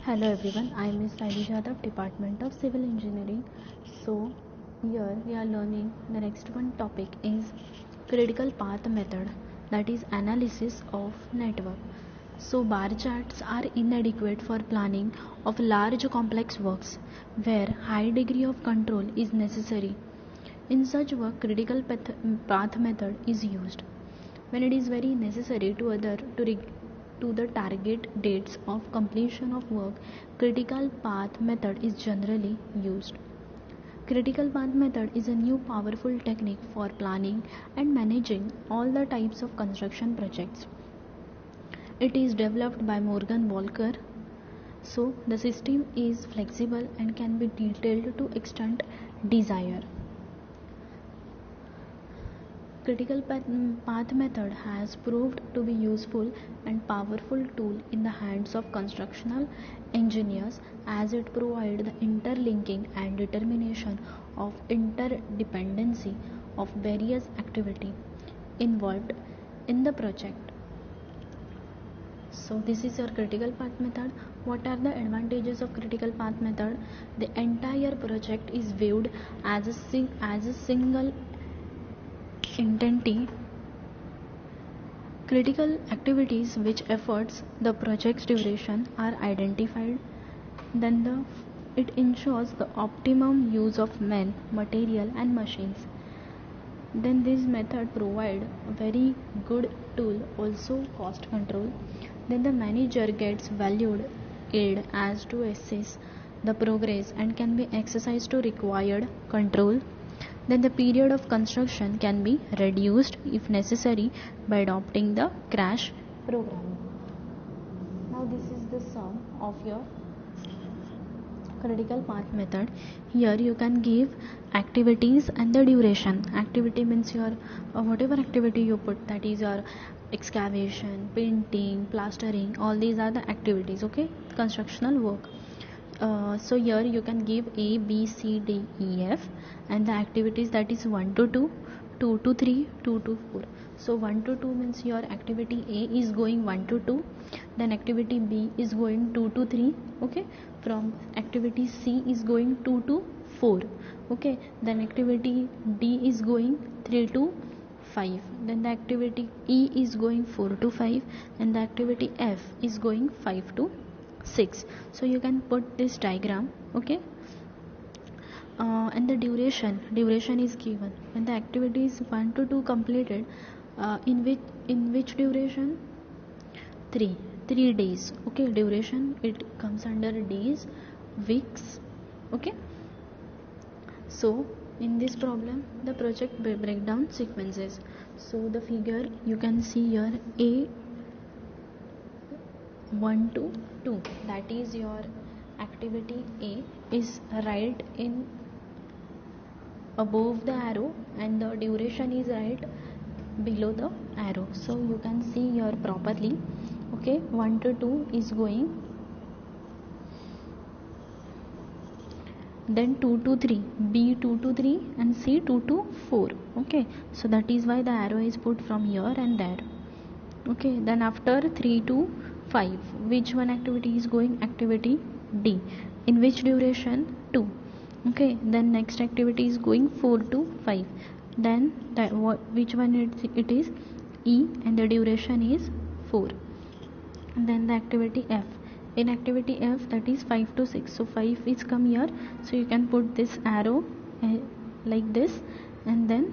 Hello everyone, I am Ms. Saili Jadhav, Department of Civil Engineering. So here we are learning the next one topic is critical path method, that is analysis of network. So bar charts are inadequate for planning of large complex works where high degree of control is necessary. In such work, critical path method is used when it is very necessary to the target dates of completion of work. Critical path method is generally used. Critical path method is a new powerful technique for planning and managing all the types of construction projects. It is developed by Morgan Walker. So the system is flexible and can be detailed to extent desired. Critical path method has proved to be useful and powerful tool in the hands of constructional engineers as it provides the interlinking and determination of interdependency of various activity involved in the project. So this is your critical path method. What are the advantages of critical path method? The entire project is viewed as a single entity. Critical activities which efforts the project's duration are identified. Then it ensures the optimum use of men, material and machines. Then this method provide a very good tool, also cost control. Then the manager gets valued aid as to assess the progress and can be exercised to required control. Then the period of construction can be reduced if necessary by adopting the crash program. Now this is the sum of your critical path method. Here you can give activities and the duration. Activity means your whatever activity you put, that is your excavation, painting, plastering, all these are the activities, okay, constructional work. So here you can give A, B, C, D, E, F, and the activities, that is 1 to 2, 2 to 3, 2 to 4. So 1 to 2 means your activity A is going 1 to 2, then activity B is going 2 to 3, okay, from activity C is going 2 to 4, okay, then activity D is going 3 to 5, then the activity E is going 4 to 5, and the activity F is going 5 to 6. So you can put this diagram, okay, and the duration is given when the activity is 1 to 2 completed, in which duration, 3 days, okay, duration it comes under days, weeks, okay. So in this problem the project breakdown sequences. So the figure you can see here, A 1 to 2, that is your activity A is right in above the arrow and the duration is right below the arrow. So you can see here properly, okay, 1 to 2 is going, then 2 to 3, B 2 to 3 and C 2 to 4, okay. So that is why the arrow is put from here and there, okay. Then after 3 to 5, which one activity is going? Activity D, in which duration? 2, okay. Then next activity is going 4 to 5, then which one it is? E, and the duration is 4. And then the activity F, in activity F, that is 5 to 6, so 5 is come here, so you can put this arrow like this and then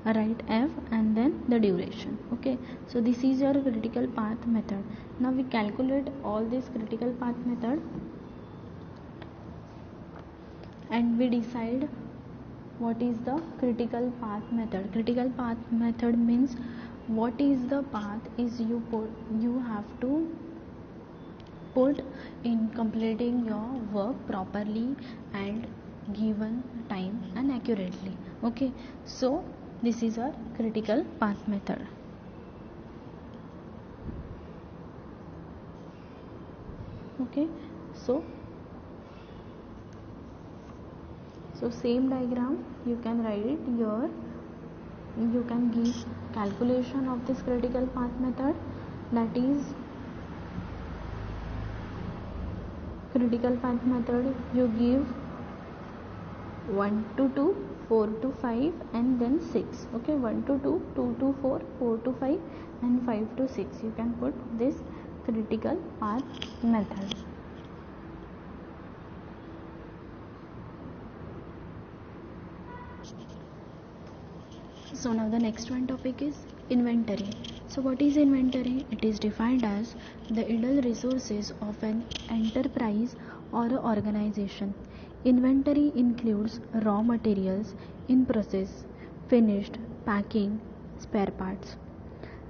write F and then the duration, okay. So this is your critical path method. Now we calculate all this critical path method and we decide what is the critical path method. Critical path method means what is the path is you have to put in completing your work properly and given time and accurately, okay. So this is our critical path method, okay. So same diagram you can write it here. You can give calculation of this critical path method, that is critical path method, you give 1 to 2, 4 to 5, and then 6. Okay, 1 to 2, 2 to 4, 4 to 5, and 5 to 6. You can put this critical path method. So now the next one topic is inventory. So what is inventory? It is defined as the idle resources of an enterprise or a organization. Inventory includes raw materials in process, finished, packing, spare parts.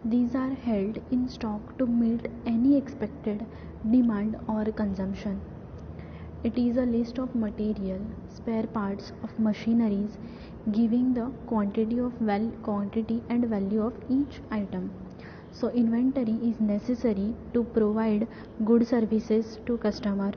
These are held in stock to meet any expected demand or consumption. It is a list of material, spare parts of machineries, giving the quantity and value of each item. So inventory is necessary to provide good services to customer,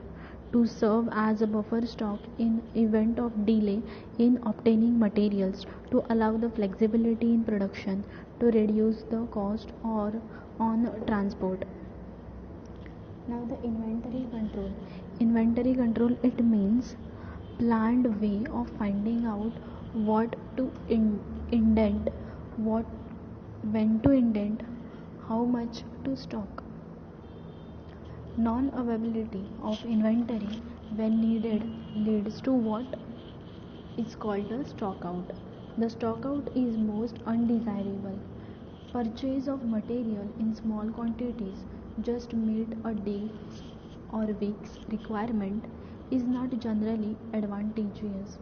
to serve as a buffer stock in event of delay in obtaining materials, to allow the flexibility in production, to reduce the cost or on transport. Now the inventory control. Inventory control, it means planned way of finding out what to indent, what when to indent, how much to stock. Non-availability of inventory when needed leads to what is called a stock out. The stock out is most undesirable. Purchase of material in small quantities just meet a day or week's requirement is not generally advantageous.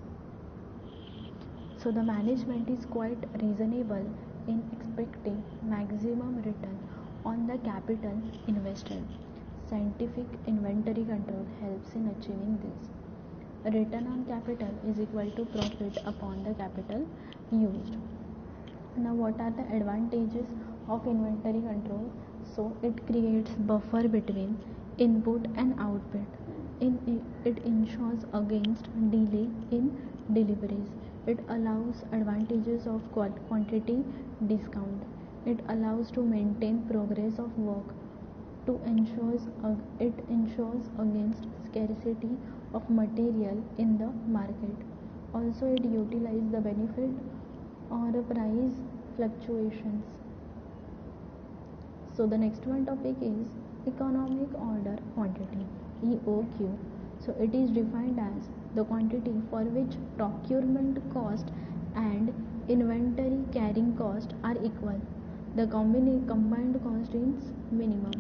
So the management is quite reasonable in expecting maximum return on the capital invested. Scientific inventory control helps in achieving this. Return on capital is equal to profit upon the capital used. Now what are the advantages of inventory control? So it creates buffer between input and output. It ensures against delay in deliveries. It allows advantages of quantity discount. It allows to maintain progress of work. It ensures against scarcity of material in the market. Also it utilizes the benefit or price fluctuations. So the next one topic is economic order quantity, EOQ. So it is defined as the quantity for which procurement cost and inventory carrying cost are equal. The combined cost is minimum.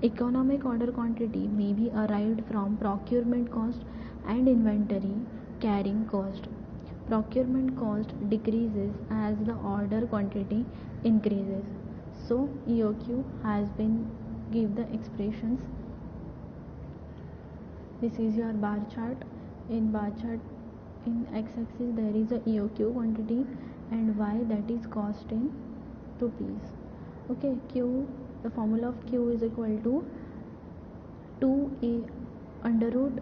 Economic order quantity may be arrived from procurement cost and inventory carrying cost. Procurement cost decreases as the order quantity increases. So EOQ has been give the expressions. This is your bar chart. In bar chart in x-axis there is a EOQ quantity and y, that is cost in rupees. Okay, Q, the formula of Q is equal to 2a under root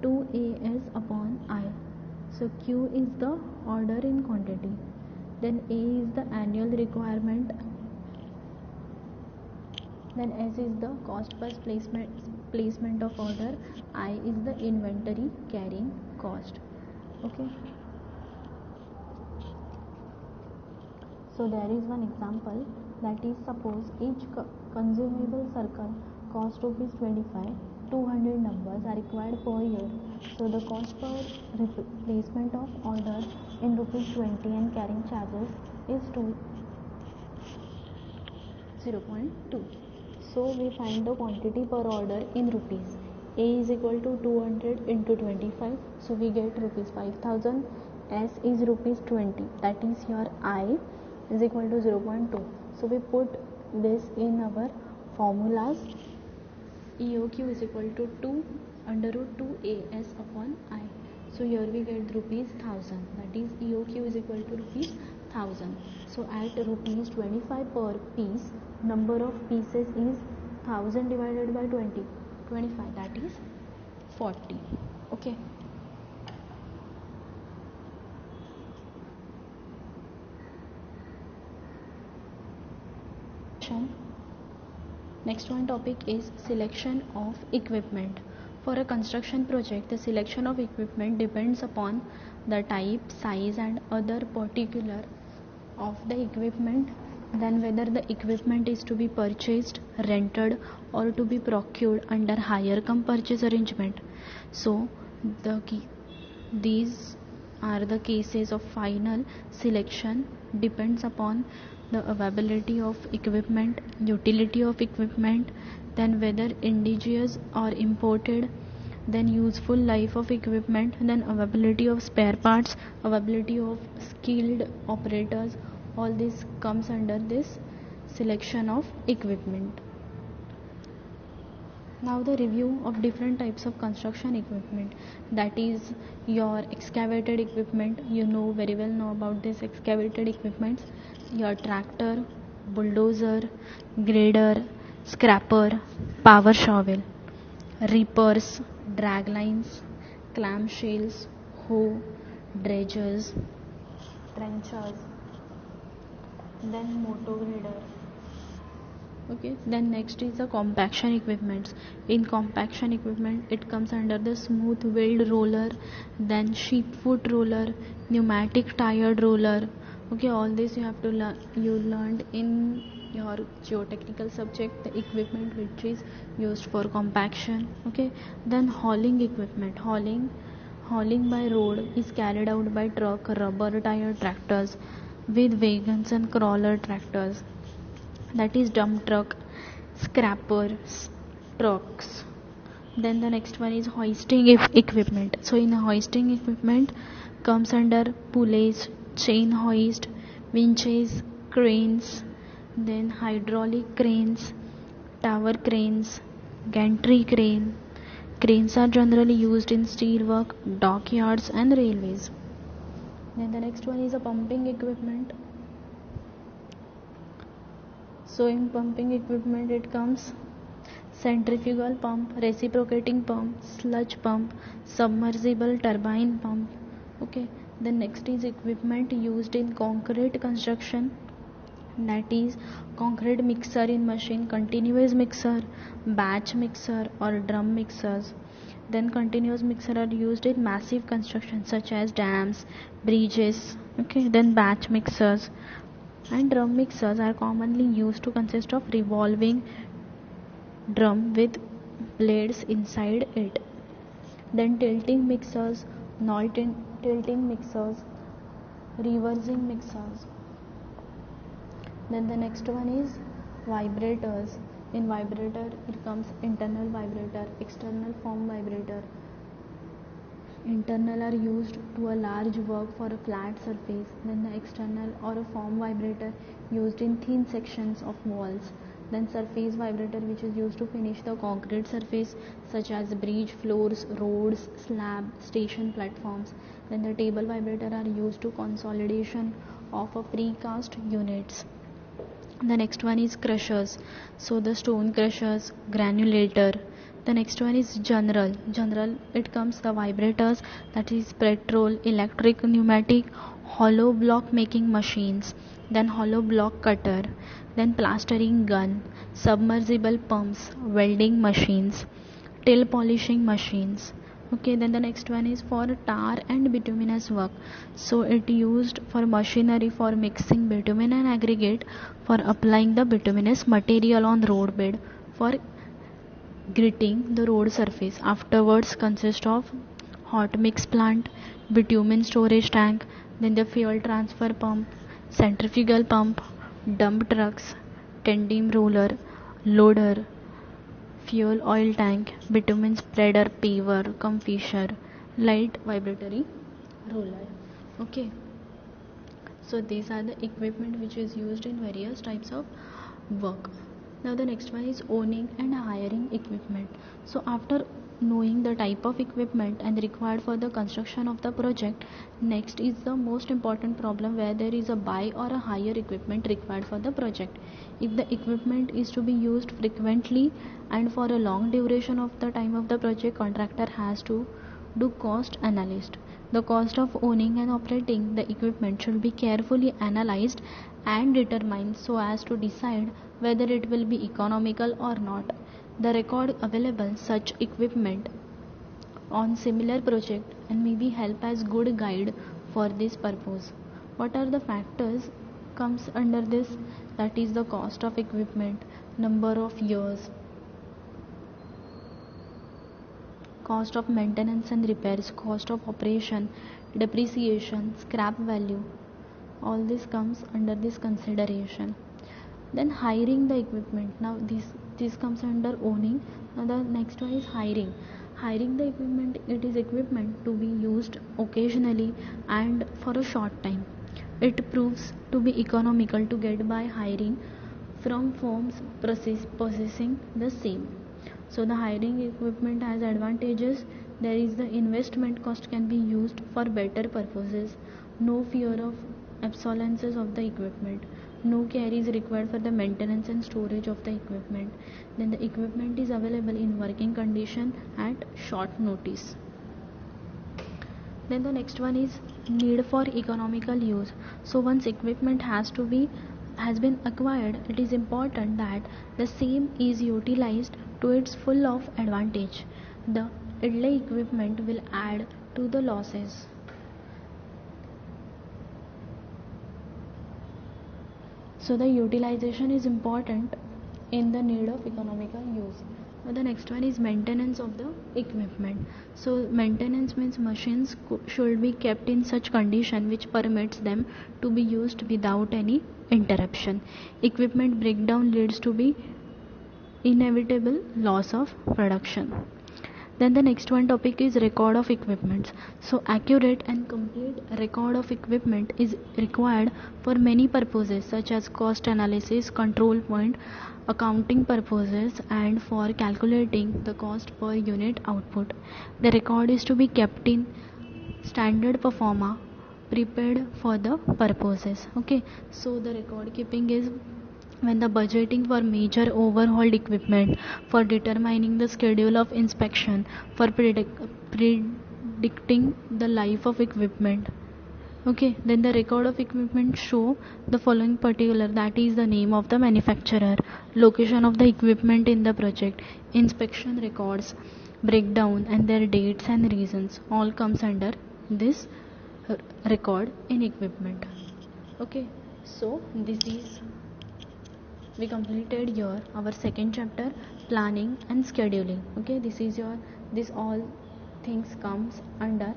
2as upon I. So Q is the order in quantity, then A is the annual requirement, then S is the cost plus placement of order, I is the inventory carrying cost. Okay, so there is one example, that is, suppose each consumable circle cost rupees 25, 200 numbers are required per year. So the cost per replacement of order in rupees 20 and carrying charges is 0.2. So we find the quantity per order in rupees. A is equal to 200 into 25, so we get rupees 5000. S is rupees 20, that is your I is equal to 0.2. So we put this in our formulas. EOQ is equal to 2 under root 2as upon I. So here we get rupees 1000, that is EOQ is equal to rupees 1000. So at rupees 25 per piece, number of pieces is 1000 divided by 25, that is 40. Okay. Next one topic is selection of equipment. For a construction project, the selection of equipment depends upon the type, size, and other particular of the equipment, then whether the equipment is to be purchased, rented, or to be procured under hire cum purchase arrangement. So these are the cases of final selection depends upon the availability of equipment, utility of equipment, then whether indigenous or imported, then useful life of equipment, then availability of spare parts, availability of skilled operators. All this comes under this selection of equipment. Now the review of different types of construction equipment, that is your excavated equipment. You know very well know about this excavated equipment, your tractor, bulldozer, grader, scraper, power shovel, reapers, drag lines, clamshells, hoe, dredgers, trenchers, then motor grader. Okay, then next is the compaction equipments. In compaction equipment, it comes under the smooth wheeled roller, then sheep foot roller, pneumatic tired roller. Okay, all this you have to learn. You learned in your geotechnical subject the equipment which is used for compaction. Okay, then hauling equipment. Hauling by road is carried out by truck, rubber tired tractors with wagons and crawler tractors, that is dump truck, scrappers, trucks. Then the next one is hoisting equipment. So in hoisting equipment comes under pulleys, chain hoist, winches, cranes, then hydraulic cranes, tower cranes, gantry crane. Cranes are generally used in steelwork, dockyards and railways. Then the next one is a pumping equipment. So in pumping equipment it comes centrifugal pump, reciprocating pump, sludge pump, submersible turbine pump. Okay, the next is equipment used in concrete construction, that is concrete mixer in machine, continuous mixer, batch mixer or drum mixers. Then continuous mixer are used in massive construction such as dams, bridges. Okay, then batch mixers and drum mixers are commonly used to consist of revolving drum with blades inside it. Then tilting mixers, tilting mixers, reversing mixers. Then the next one is vibrators. In vibrator it comes internal vibrator, external form vibrator. Internal are used to a large work for a flat surface, then the external or a form vibrator used in thin sections of walls, then surface vibrator which is used to finish the concrete surface such as bridge floors, roads, slab, station platforms, then the table vibrator are used to consolidation of a precast units. The next one is crushers, so the stone crushers, granulator. The next one is general it comes the vibrators, that is petrol, electric, pneumatic, hollow block making machines, then hollow block cutter, then plastering gun, submersible pumps, welding machines, till polishing machines. Okay, then the next one is for tar and bituminous work, so it used for machinery for mixing bitumen and aggregate, for applying the bituminous material on road bed, for gritting the road surface. Afterwards consist of hot mix plant, bitumen storage tank, then the fuel transfer pump, centrifugal pump, dump trucks, tandem roller, loader, fuel oil tank, bitumen spreader, paver, cum fisher, light vibratory roller. Okay, so these are the equipment which is used in various types of work. Now the next one is owning and hiring equipment. So after knowing the type of equipment and required for the construction of the project, next is the most important problem where there is a buy or a hire equipment required for the project. If the equipment is to be used frequently and for a long duration of the time of the project, contractor has to do cost analysis. The cost of owning and operating the equipment should be carefully analyzed and determined so as to decide whether it will be economical or not. The record available such equipment on similar project and maybe help as good guide for this purpose. What are the factors comes under this? That is the cost of equipment, number of years, cost of maintenance and repairs, cost of operation, depreciation, scrap value. All this comes under this consideration. Then hiring the equipment. Now this comes under owning. Now the next one is hiring. Hiring the equipment, it is equipment to be used occasionally and for a short time. It proves to be economical to get by hiring from firms possessing the same. So the hiring equipment has advantages. There is the investment cost can be used for better purposes. No fear of obsolescence of the equipment. No care is required for the maintenance and storage of the equipment. Then the equipment is available in working condition at short notice. Then the next one is need for economical use. So once equipment has been acquired, it is important that the same is utilized to its full of advantage. The idle equipment will add to the losses. So the utilization is important in the need of economical use. Now the next one is maintenance of the equipment. So maintenance means machines should be kept in such condition which permits them to be used without any interruption. Equipment breakdown leads to be inevitable loss of production. Then the next one topic is record of equipment. So accurate and complete record of equipment is required for many purposes such as cost analysis, control point, accounting purposes, and for calculating the cost per unit output. The record is to be kept in standard performa prepared for the purposes. Okay, so the record keeping is when the budgeting for major overhauled equipment, for determining the schedule of inspection, for predicting the life of equipment. Okay, then the record of equipment show the following particular, that is the name of the manufacturer, location of the equipment in the project, inspection records, breakdown and their dates and reasons, all comes under this record in equipment. Okay, so this is we completed here our second chapter, planning and scheduling. Okay, this all things comes under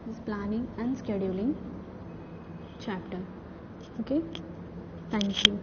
this planning and scheduling chapter. Okay, thank you.